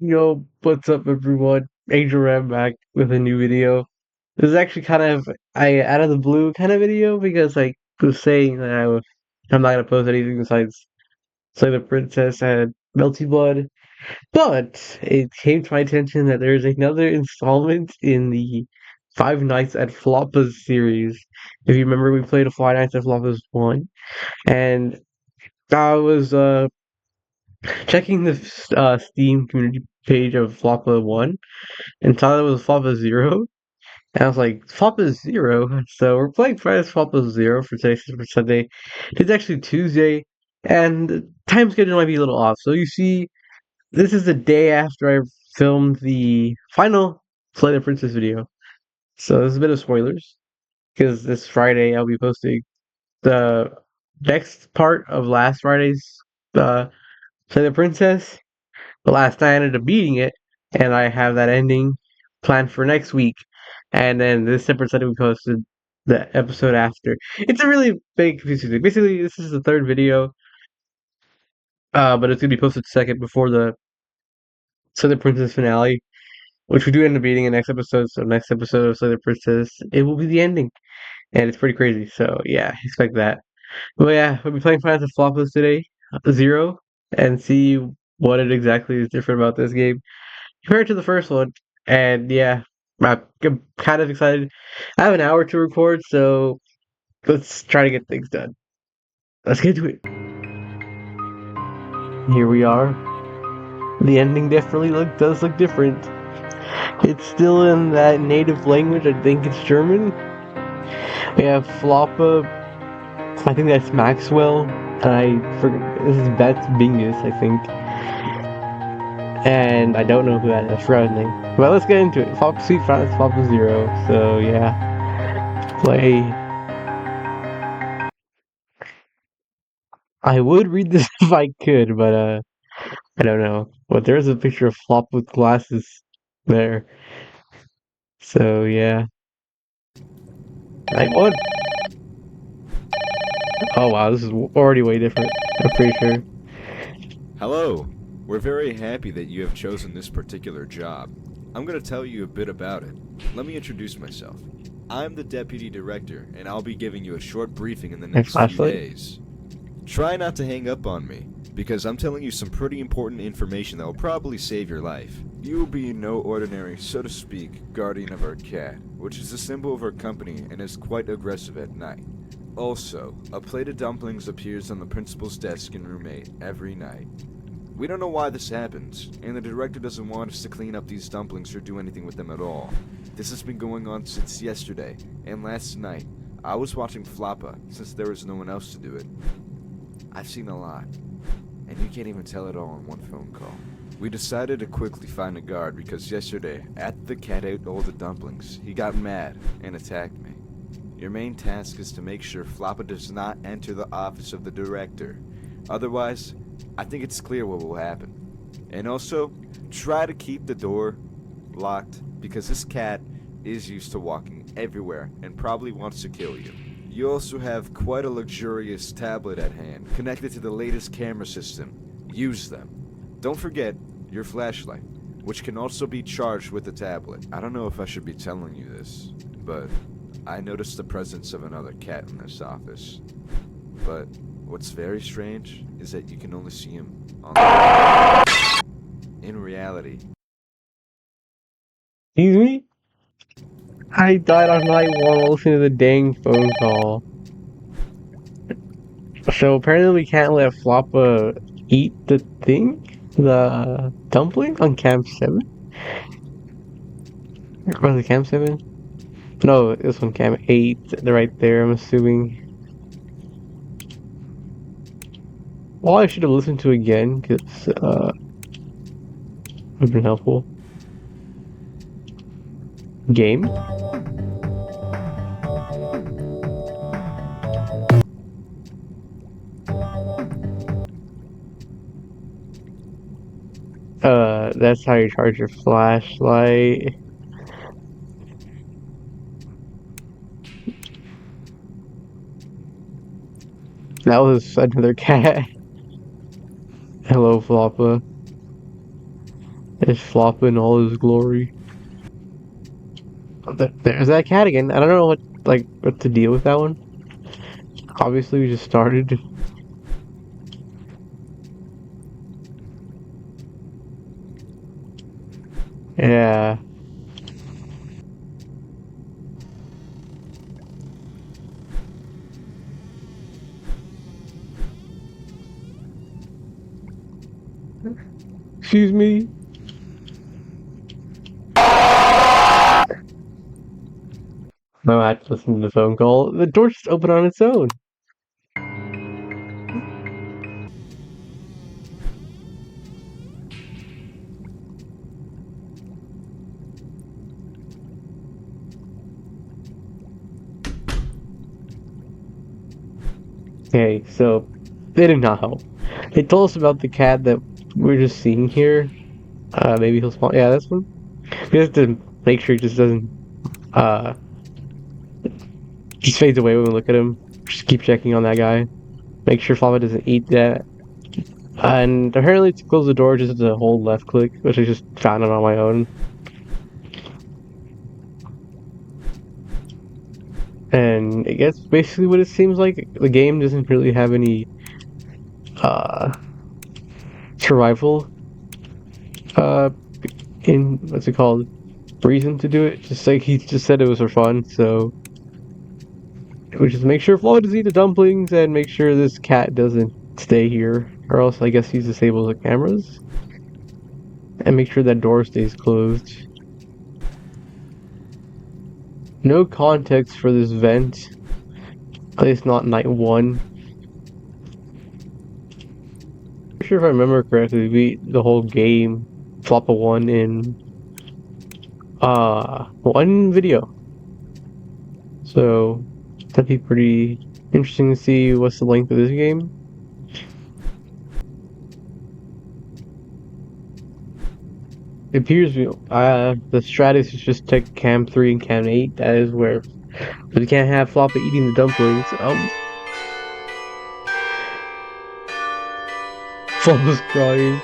Yo, what's up everyone? Angel Ram back with a new video. This is actually kind of out of the blue kind of video because I was saying that I'm not gonna post anything besides Slay the Princess and Melty Blood. But it came to my attention that there's another installment in the Five Nights at Floppa's series. If you remember, we played a Five Nights at Floppa's 1, and I was checking the Steam community page of Floppa 1 and thought it was Floppa 0. And I was like, Floppa 0? So we're playing Friday's Floppa 0 for today, for Sunday. It's actually Tuesday, and the time schedule might be a little off. So you see, this is the day after I filmed the final Slay the Princess video. So there's a bit of spoilers, because this Friday I'll be posting the next part of last Friday's uh, Slay the Princess. The last night I ended up beating it, and I have that ending planned for next week. And then this separate Sunday we posted the episode after. It's a really big confusing thing. Basically, this is the third video, but it's gonna be posted second before the Slay the Princess finale, which we do end up beating in next episode. So next episode of Slay the Princess, it will be the ending, and it's pretty crazy. So yeah, expect that. But yeah, we'll be playing Final Fantasy Floppas today, 0, and see what it exactly is different about this game compared to the first one. And yeah, I'm kind of excited. I have an hour to record, so let's try to get things done. Let's get to it. Here we are. The ending definitely does look different. It's still in that native language. I think it's German. We have Floppa. I think that's Maxwell. And I forget. This is Beth Bingus, I think. And I don't know who that is. I forgot his name. Well, let's get into it. Floppa Sweet Friends, Floppa 0. So yeah, play. I would read this if I could, but I don't know. But there's a picture of Flop with glasses there. So yeah. What? Oh wow, this is already way different. I'm pretty sure. Hello. We're very happy that you have chosen this particular job. I'm going to tell you a bit about it. Let me introduce myself. I'm the Deputy Director, and I'll be giving you a short briefing in the next few days. Try not to hang up on me, because I'm telling you some pretty important information that will probably save your life. You will be no ordinary, so to speak, guardian of our cat, which is a symbol of our company and is quite aggressive at night. Also, a plate of dumplings appears on the principal's desk in room 8 every night. We don't know why this happens, and the director doesn't want us to clean up these dumplings or do anything with them at all. This has been going on since yesterday, and last night, I was watching Floppa, since there was no one else to do it. I've seen a lot, and you can't even tell it all in one phone call. We decided to quickly find a guard because yesterday, after the cat ate all the dumplings, he got mad and attacked me. Your main task is to make sure Floppa does not enter the office of the director. Otherwise, I think it's clear what will happen. And also, try to keep the door locked because this cat is used to walking everywhere and probably wants to kill you. You also have quite a luxurious tablet at hand, connected to the latest camera system. Use them. Don't forget your flashlight, which can also be charged with the tablet. I don't know if I should be telling you this, but I noticed the presence of another cat in this office. But what's very strange is that you can only see him on the in reality. Excuse me? I died on night 1 while listening to the dang phone call. So apparently we can't let Floppa eat the thing? The dumpling on Camp 7? Was it Camp 7? No, this one Camp 8. They're right there, I'm assuming. Well, I should have listened to again, because, would have been helpful. Game? That's how you charge your flashlight. That was another cat. Hello, Floppa. There's Floppa in all his glory. There's that cat again. I don't know what to deal with that one. Obviously, we just started. Yeah. Excuse me. No, I had to listen to the phone call. The door just opened on its own. Okay, so they did not help. They told us about the cat that we're just seeing here. Maybe he'll spawn. Yeah, this one. We have to make sure he just doesn't just fades away when we look at him. Just keep checking on that guy. Make sure Flava doesn't eat that. And apparently to close the door just to hold left click, which I just found it on my own. And I guess basically what it seems like, the game doesn't really have any survival in what's it called? Reason to do it. Just like he just said it was for fun, so we just make sure Flo doesn't eat the dumplings and make sure this cat doesn't stay here. Or else I guess he disables the cameras. And make sure that door stays closed. No context for this vent. At least not night one. I'm sure if I remember correctly, we beat the whole game FLOPPA 1 in one video. So that'd be pretty interesting to see what's the length of this game. It appears the strategy is just take cam 3 and cam 8. That is where we can't have Floppa eating the dumplings. Floppa's crying.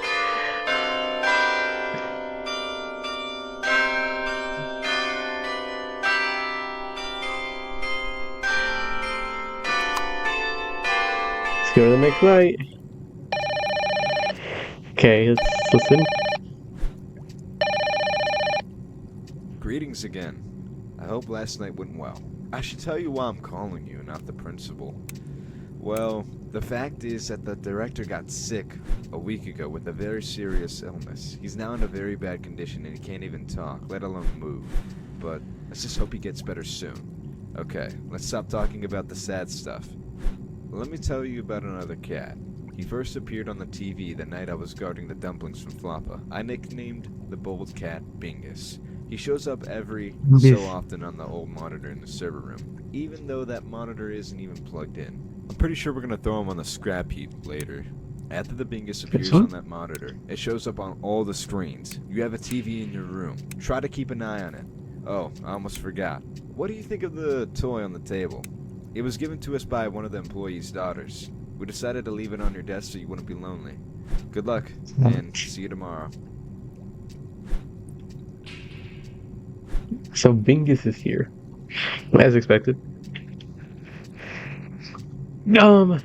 Let's go to the next night. Okay, let's listen. Greetings again. I hope last night went well. I should tell you why I'm calling you, not the principal. Well, the fact is that the director got sick a week ago with a very serious illness. He's now in a very bad condition and he can't even talk, let alone move. But let's just hope he gets better soon. Okay, let's stop talking about the sad stuff. Let me tell you about another cat. He first appeared on the TV the night I was guarding the dumplings from Floppa. I nicknamed the bold cat Bingus. He shows up every so often on the old monitor in the server room, even though that monitor isn't even plugged in. I'm pretty sure we're gonna throw him on the scrap heap later. After the Bingus appears on that monitor, it shows up on all the screens. You have a TV in your room. Try to keep an eye on it. Oh, I almost forgot. What do you think of the toy on the table? It was given to us by one of the employees' daughters. We decided to leave it on your desk so you wouldn't be lonely. Good luck, and see you tomorrow. So Bingus is here, as expected. I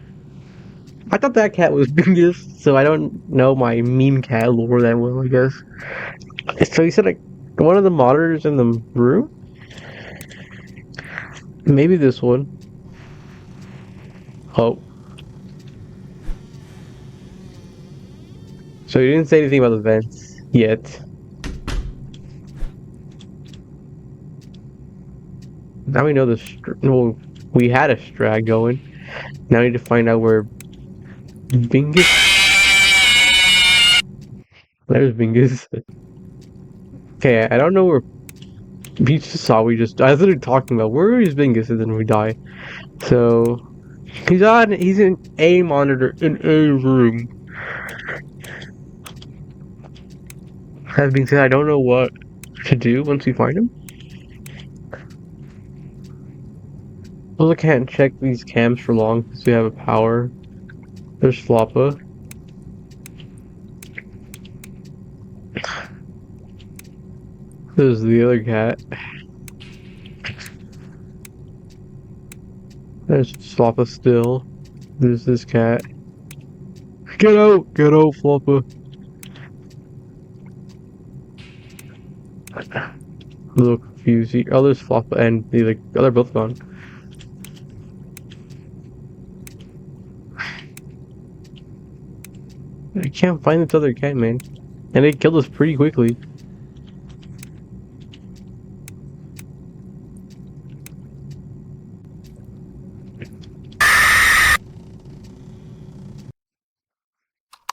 thought that cat was Bingus, so I don't know my meme cat lore that well, I guess. So you said like one of the monitors in the room? Maybe this one. Oh. So you didn't say anything about the vents yet. Now we know well, we had a strat going. Now we need to find out where Bingus. There's Bingus. Okay, I don't know where. We just saw. I was literally talking about where is Bingus, and then we die. So he's in a monitor in a room. That being said, I don't know what to do once we find him. I can't check these cams for long because we have a power. There's Floppa. There's the other cat. There's Floppa still. There's this cat. Get out! Get out, Floppa! A little confused. Oh, there's Floppa and the other. Oh, they're both gone. I can't find this other cat, man. And they killed us pretty quickly.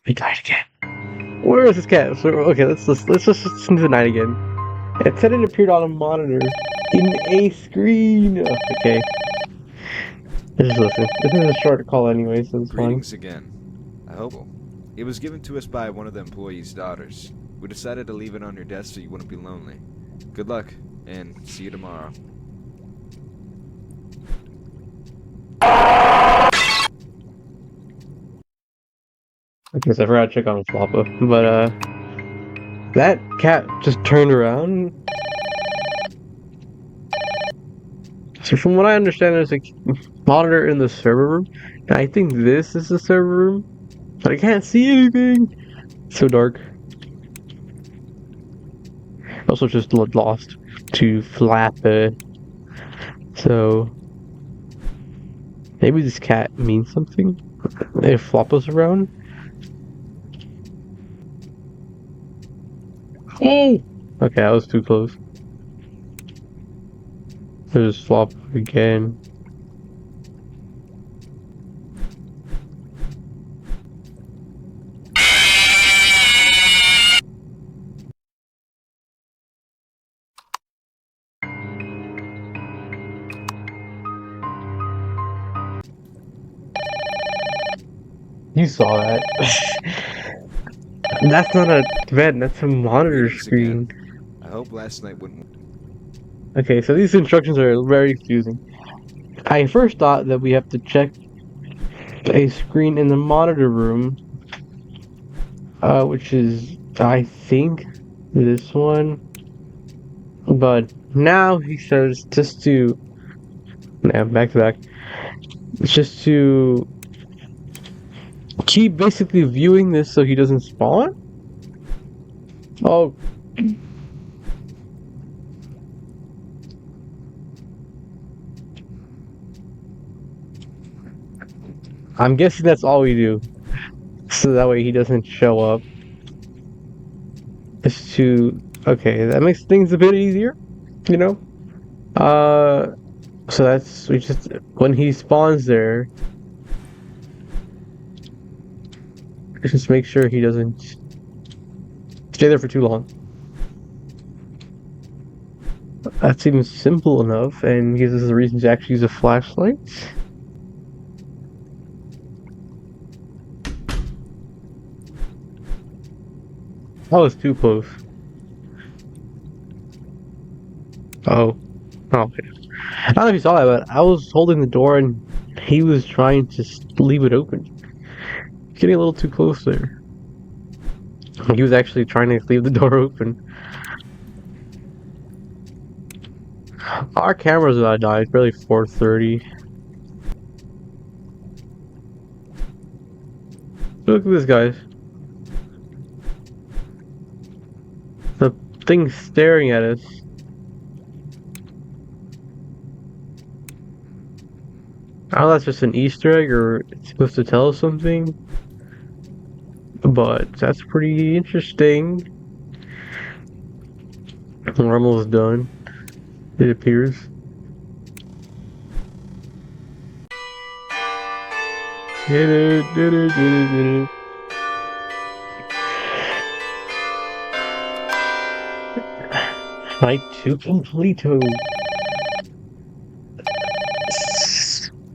They died again. Where is this cat? So, okay, let's just listen to the night again. It said it appeared on a monitor in a screen. Okay. Let's just listen. This is a short call anyway, so it's fine. Greetings again. I hope it was given to us by one of the employees' daughters. We decided to leave it on your desk so you wouldn't be lonely. Good luck, and see you tomorrow. Okay, so I forgot to check on Floppa, but that cat just turned around. So from what I understand, there's a monitor in the server room, and I think this is the server room, but I can't see anything. It's so dark. Also just lost to Floppa. So maybe this cat means something if Floppa's around. Oh! Okay, that was too close. There's Floppa again. You saw that. That's not a vent, that's a monitor screen. I hope last night wouldn't. Okay, so these instructions are very confusing. I first thought that we have to check a screen in the monitor room, which is, I think, this one. But now he says just to, back to back, it's just to keep basically viewing this so he doesn't spawn? Oh. I'm guessing that's all we do. So that way he doesn't show up. It's to... Okay, that makes things a bit easier, you know? So that's... We just... When he spawns there... Just make sure he doesn't stay there for too long. That seems simple enough, and gives us a reason to actually use a flashlight. That was too close. Oh. Oh, okay. I don't know if you saw that, but I was holding the door and he was trying to leave it open. Getting a little too close there. He was actually trying to leave the door open. Our camera's about to die. It's barely 4:30. Look at this, guys. The thing's staring at us. I don't know if that's just an Easter egg or it's supposed to tell us something. But that's pretty interesting. We're almost done, it appears. Night 2 completo.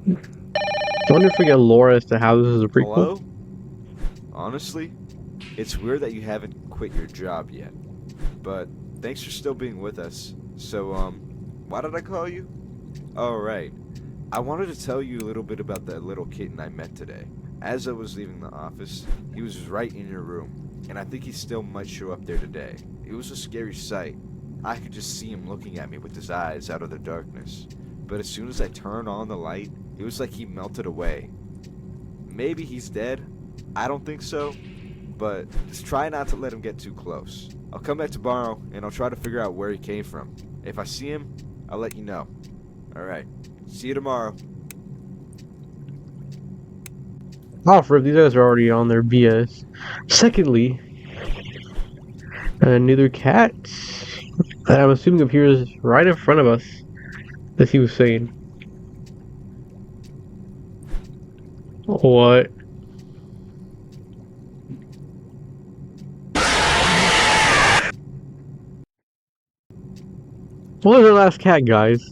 I wonder if we get lore as to how this is a prequel. Hello? Honestly, it's weird that you haven't quit your job yet. But thanks for still being with us. So, why did I call you? Oh, right. I wanted to tell you a little bit about that little kitten I met today. As I was leaving the office, he was right in your room, and I think he still might show up there today. It was a scary sight. I could just see him looking at me with his eyes out of the darkness. But as soon as I turned on the light, it was like he melted away. Maybe he's dead. I don't think so. But just try not to let him get too close. I'll come back tomorrow and I'll try to figure out where he came from. If I see him, I'll let you know. Alright. See you tomorrow. Oh, for these guys are already on their BS. Secondly, another cat that I'm assuming appears right in front of us, as he was saying. What? What was our last cat, guys?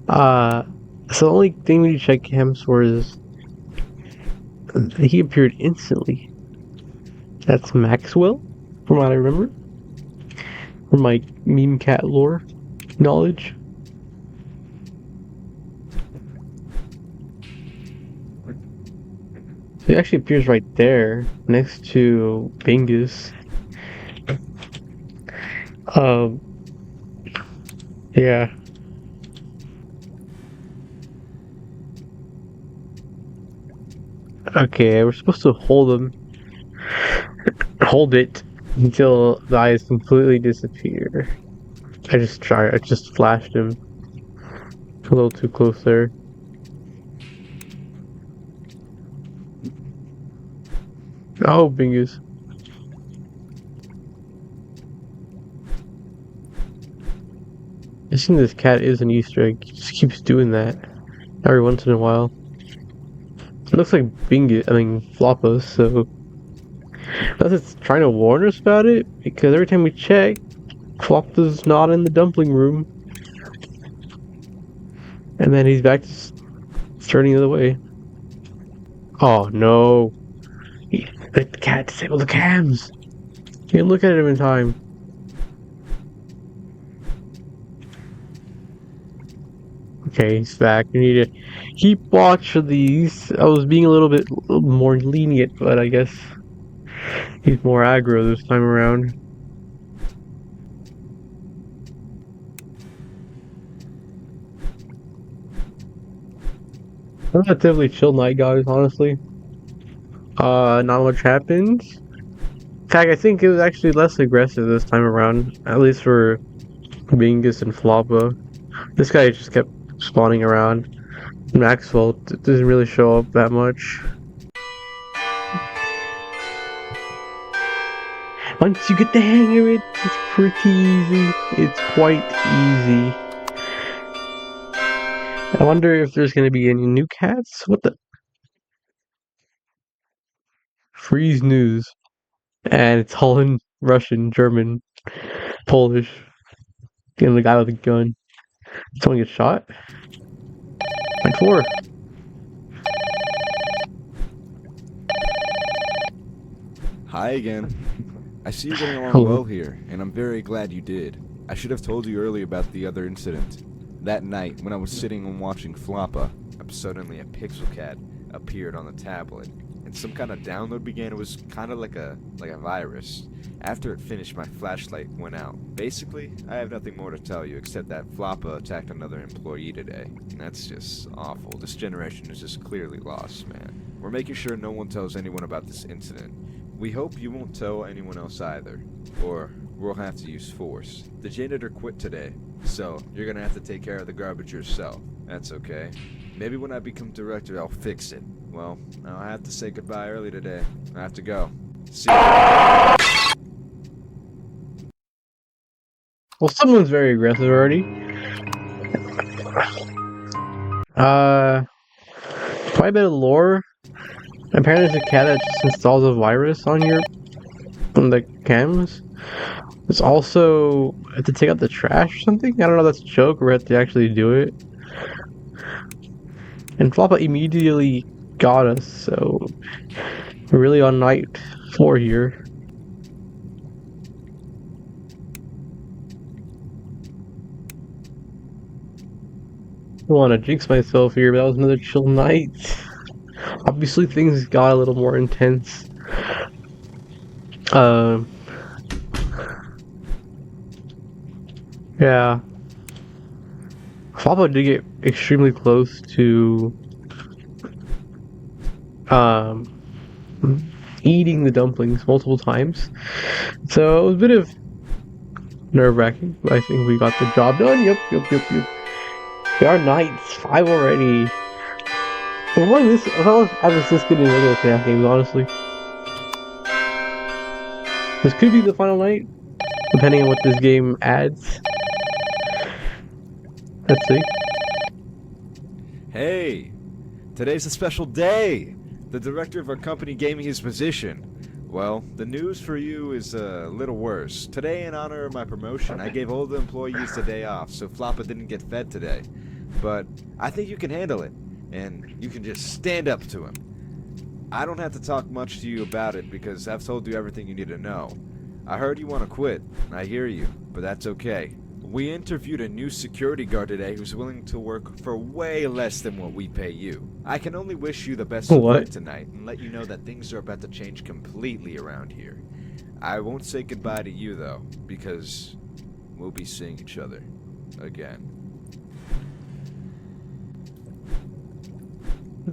So the only thing we need to check him for is he appeared instantly. That's Maxwell, from what I remember. From my meme cat lore knowledge. So he actually appears right there, next to Bingus. Yeah. Okay, we're supposed to hold it until the eyes completely disappear. I just flashed him a little too close there. Oh, Bingus. I think this cat is an Easter egg. He just keeps doing that every once in a while. It looks like Floppa, so unless it's trying to warn us about it, because every time we check, Floppa's not in the dumpling room. And then he's back to turning the other way. Oh no. The cat disabled the cams! You can look at him in time. Okay, he's back. We need to keep watch of these. I was being a little bit more lenient, but I guess he's more aggro this time around. Relatively chill night, guys, honestly. Not much happened. In fact, I think it was actually less aggressive this time around, at least for Bingus and Floppa. This guy just kept spawning around. Maxwell doesn't really show up that much. Once you get the hang of it, it's pretty easy. It's quite easy. I wonder if there's gonna be any new cats? What the? Freeze news. And it's all in Russian, German, Polish. And the guy with a gun. Someone gets shot? Like 4. Hi again. I see you're getting along Hello. well here, and I'm very glad you did. I should have told you earlier about the other incident. That night, when I was sitting and watching FLOPPA, suddenly a pixel cat appeared on the tablet, and some kind of download began. It was kind of like a virus. After it finished, my flashlight went out. Basically, I have nothing more to tell you except that FLOPPA attacked another employee today. And that's just awful. This generation is just clearly lost, man. We're making sure no one tells anyone about this incident. We hope you won't tell anyone else either, or we'll have to use force. The janitor quit today, so you're gonna have to take care of the garbage yourself. That's okay. Maybe when I become director, I'll fix it. Well, I'll have to say goodbye early today. I have to go. See you. Well, someone's very aggressive already. Quite a bit of lore. Apparently there's a cat that just installs a virus on the cams. It's also have to take out the trash or something. I don't know if that's a joke or we have to actually do it. And FLOPPA immediately got us, so we're really on night 4 here. I don't want to jinx myself here, but that was another chill night. Obviously things got a little more intense. Yeah. Floppa did get extremely close to um eating the dumplings multiple times. So it was a bit of nerve wracking. I think we got the job done. Yep. We are knights, 5 already. I thought I was this good in regular FNAF games, honestly. This could be the final night, depending on what this game adds. Let's see. Hey, today's a special day! The director of our company gave me his position. Well, the news for you is a little worse. Today, in honor of my promotion, I gave all the employees the day off, so Floppa didn't get fed today. But I think you can handle it, and you can just stand up to him. I don't have to talk much to you about it because I've told you everything you need to know. I heard you want to quit. I hear you, but that's okay. We interviewed a new security guard today who's willing to work for way less than what we pay you. I can only wish you the best of luck What? tonight and let you know that things are about to change completely around here. I won't say goodbye to you though, because we'll be seeing each other again.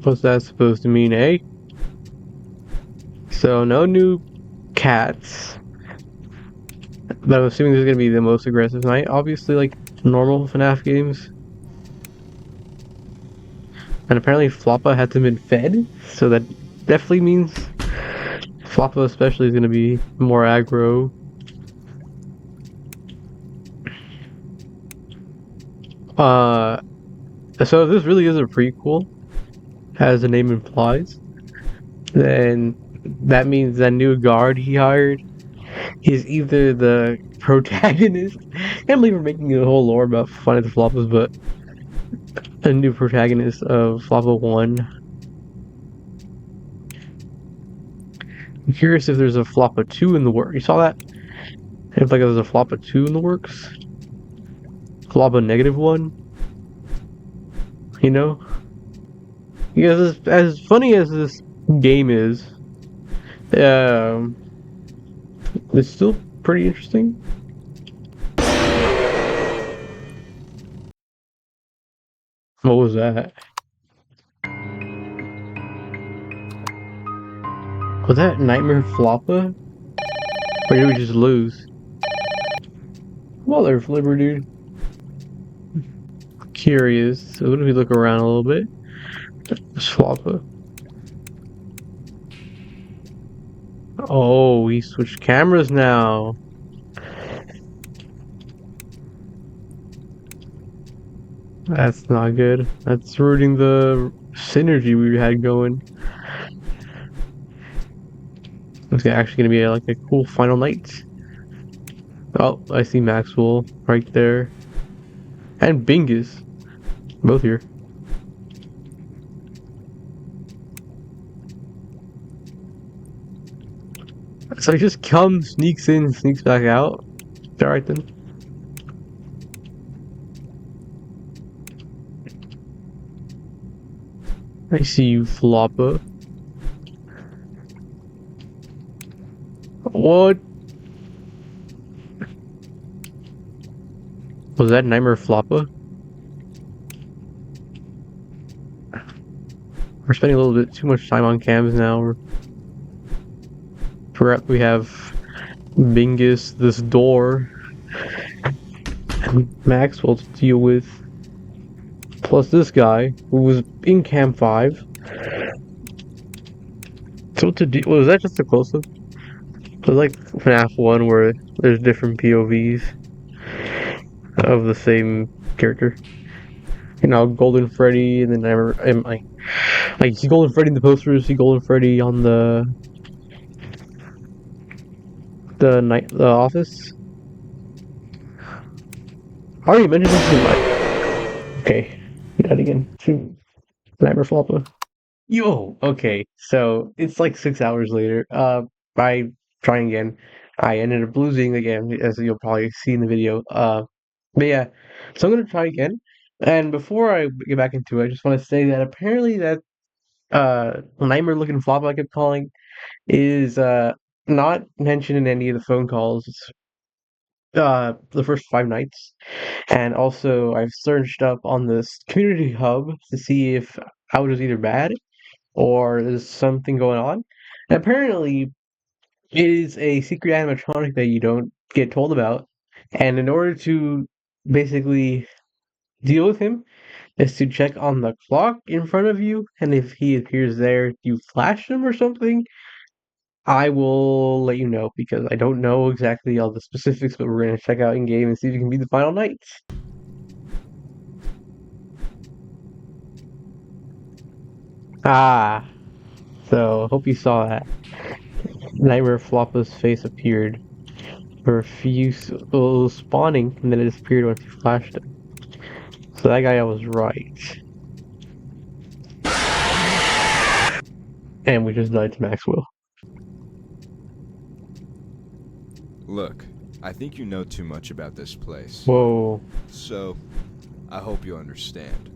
What's that supposed to mean, eh? So, no new cats. But I'm assuming this is going to be the most aggressive night. Obviously, like normal FNAF games. And apparently Floppa hasn't been fed, so that definitely means Floppa especially is going to be more aggro. Uh, so if this really is a prequel, as the name implies, then that means that new guard he hired is either the protagonist. I can't believe we're making a whole lore about finding the Floppas, but a new protagonist of Floppa 1. I'm curious if there's a Floppa 2 in the works. You saw that? If like there's a Floppa 2 in the works? Floppa -1? You know? Because as funny as this game is, um, it's still pretty interesting. What was that? Was that Nightmare Floppa? Or did we just lose? Mother flipper, dude. Curious. So what if we look around a little bit? Floppa. Oh, we switched cameras now. That's not good. That's ruining the synergy we had going. It's actually gonna be like a cool final night. Oh, I see Maxwell right there. And Bingus. Both here. So he just comes, sneaks in, sneaks back out. Alright then. I see you, Floppa. What? Was that Nightmare Floppa? We're spending a little bit too much time on cams now. We have Bingus, this door, and Maxwell to deal with. Plus this guy, who was in Cam 5. So to do, was that just a close-up? It was like FNAF 1 where there's different POVs of the same character. You know, Golden Freddy, and then I'm like see Golden Freddy in the posters, see Golden Freddy on the office. I already mentioned this in my okay. That again. Shoot. Nightmare Floppa. Yo, okay. So it's like 6 hours later. By trying again, I ended up losing again, as you'll probably see in the video. But yeah, so I'm gonna try again. And before I get back into it, I just want to say that apparently that nightmare looking flop I kept calling is not mentioned in any of the phone calls the first 5 nights, and also I've searched up on this community hub to see if I was either bad or there's something going on. And apparently, it is a secret animatronic that you don't get told about, and in order to basically deal with him, is to check on the clock in front of you, and if he appears there, you flash him or something. I will let you know because I don't know exactly all the specifics, but we're gonna check out in game and see if it can be the final night. Ah, so hope you saw that. Nightmare Floppa's face appeared for a few it was spawning, and then it disappeared once you flashed it. So that guy was right. And we just died to Maxwell. Look, I think you know too much about this place. Whoa. So, I hope you understand.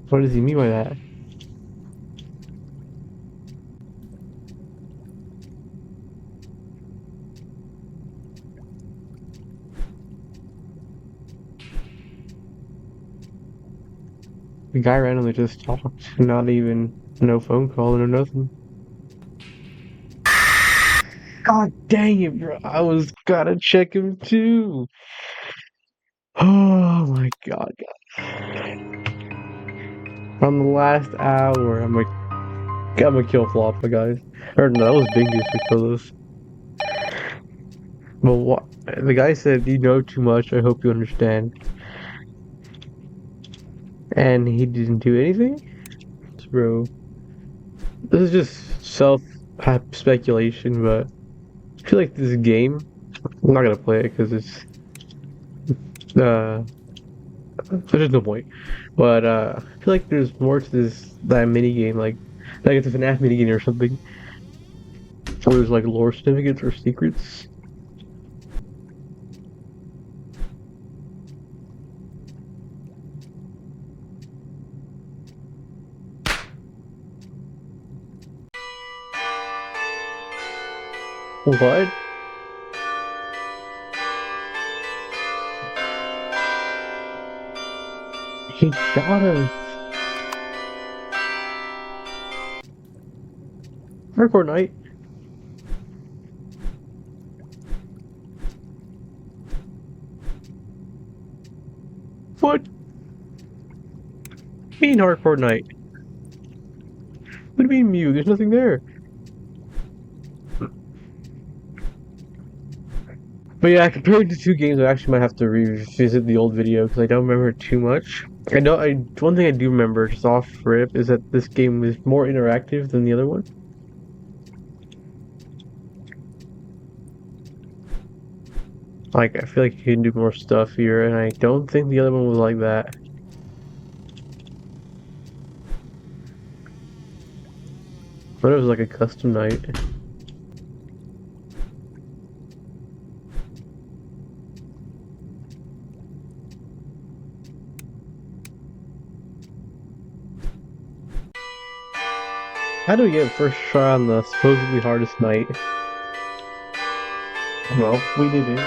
What does he mean by that? The guy randomly just talked, not even no phone call or nothing. God dang it, bro. I was gotta check him too. Oh my god, on the last hour, I'm gonna kill Floppa, guys. Or no, that was Dingus who killed us. But what? The guy said, "You know too much. I hope you understand." And he didn't do anything, bro. This is just self speculation, but I feel like this game. I'm not gonna play it because it's there's no point. But I feel like there's more to that mini game, like it's a FNAF mini game or something, where there's like lore certificates or secrets. What? He shot us. Hardcore night. What? Mean hardcore night. What do you mean Mew? There's nothing there. But yeah, comparing the two games, I actually might have to revisit the old video because I don't remember too much. I know one thing I do remember just off rip is that this game was more interactive than the other one. Like I feel like you can do more stuff here, and I don't think the other one was like that. But it was like a custom night. How do we get first try on the supposedly hardest night? Well, we did it.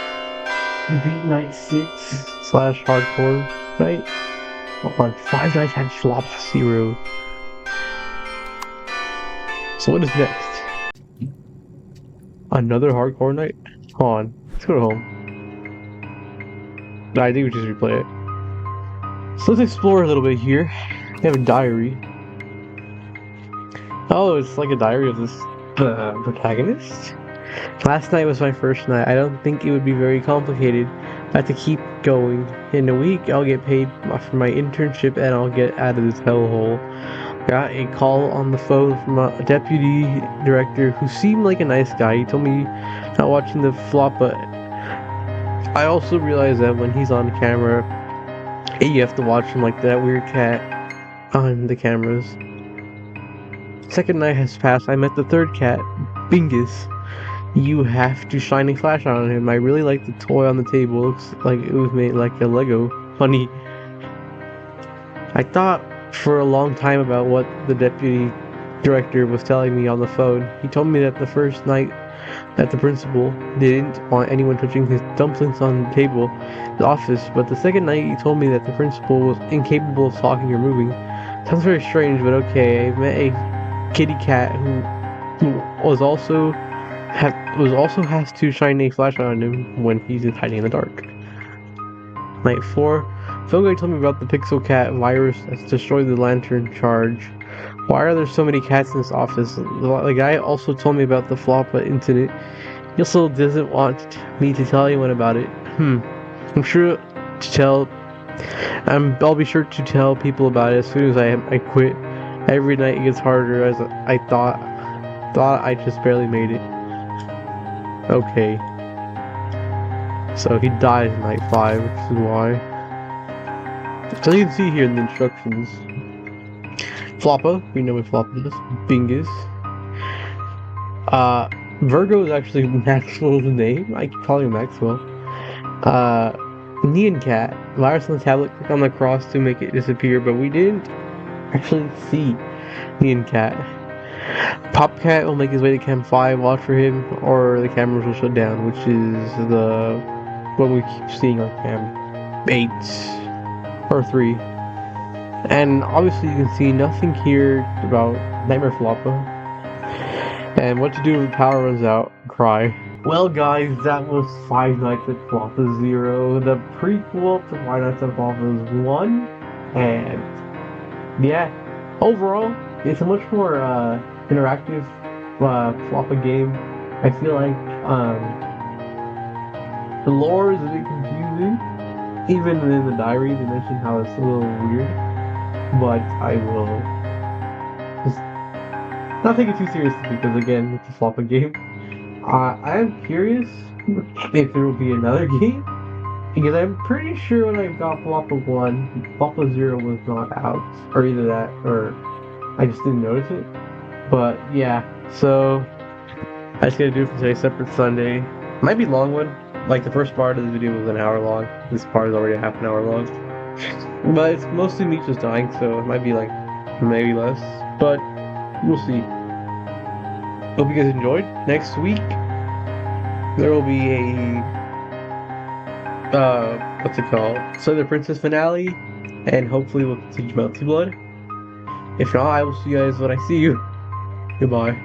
We beat night 6/hardcore night. On 5 nights had flop 0. So what is next? Another hardcore night? Hold on. Let's go to home. No, I think we just replay it. So let's explore a little bit here. We have a diary. Oh, it's like a diary of this protagonist. Last night was my first night. I don't think it would be very complicated. I have to keep going. In a week, I'll get paid for my internship and I'll get out of this hellhole. Got a call on the phone from a deputy director who seemed like a nice guy. He told me not watching the FLOPPA. I also realized that when he's on camera, you have to watch him like that weird cat on the cameras. Second night has passed. I met the third cat, Bingus. You have to shine a flashlight on him. I really like the toy on the table. Looks like it was made like a Lego. Funny. I thought for a long time about what the deputy director was telling me on the phone. He told me that the first night that the principal didn't want anyone touching his dumplings on the table in the office, but the second night he told me that the principal was incapable of talking or moving. Sounds very strange, but okay. I met a kitty cat who also has to shine a flashlight on him when he's hiding in the dark. Night 4. Phil guy told me about the Pixel Cat virus that's destroyed the lantern charge. Why are there so many cats in this office? The guy also told me about the FLOPPA incident. He also doesn't want me to tell anyone about it. I'm sure to tell. I'll be sure to tell people about it as soon as I quit. Every night it gets harder as I thought I just barely made it. Okay. So he died in night 5, which is why. So you can see here in the instructions. FLOPPA, we know what FLOPPA is. Bingus. Virgo is actually Maxwell's name. I keep calling him Maxwell. Neon Cat. Virus on the tablet, click on the cross to make it disappear, but we didn't actually see Neon Cat. Popcat will make his way to Cam 5, watch for him, or the cameras will shut down, which is the one we keep seeing on Cam 8 or 3. And obviously you can see nothing here about Nightmare FLOPPA. And what to do if the power runs out, cry. Well guys, that was Five Nights at FLOPPA 0, the prequel to Five Nights at FLOPPA 1. And yeah, overall, it's a much more interactive FLOPPA game. I feel like the lore is a bit confusing. Even in the diary, they mention how it's a little weird. But I will just not take it too seriously because, again, it's a FLOPPA game. I am curious if there will be another game because I'm pretty sure when I got FLOPPA 1, FLOPPA 0 was not out. Or either that or I just didn't notice it. But yeah, so I just gotta do it for today's separate Sunday. Might be a long one. Like the first part of the video was an hour long. This part is already half an hour long. But it's mostly me just dying, so it might be like maybe less. But we'll see. Hope you guys enjoyed. Next week there will be a what's it called? Southern Princess finale, and hopefully we'll continue Melty Blood. If not, I will see you guys when I see you. Goodbye.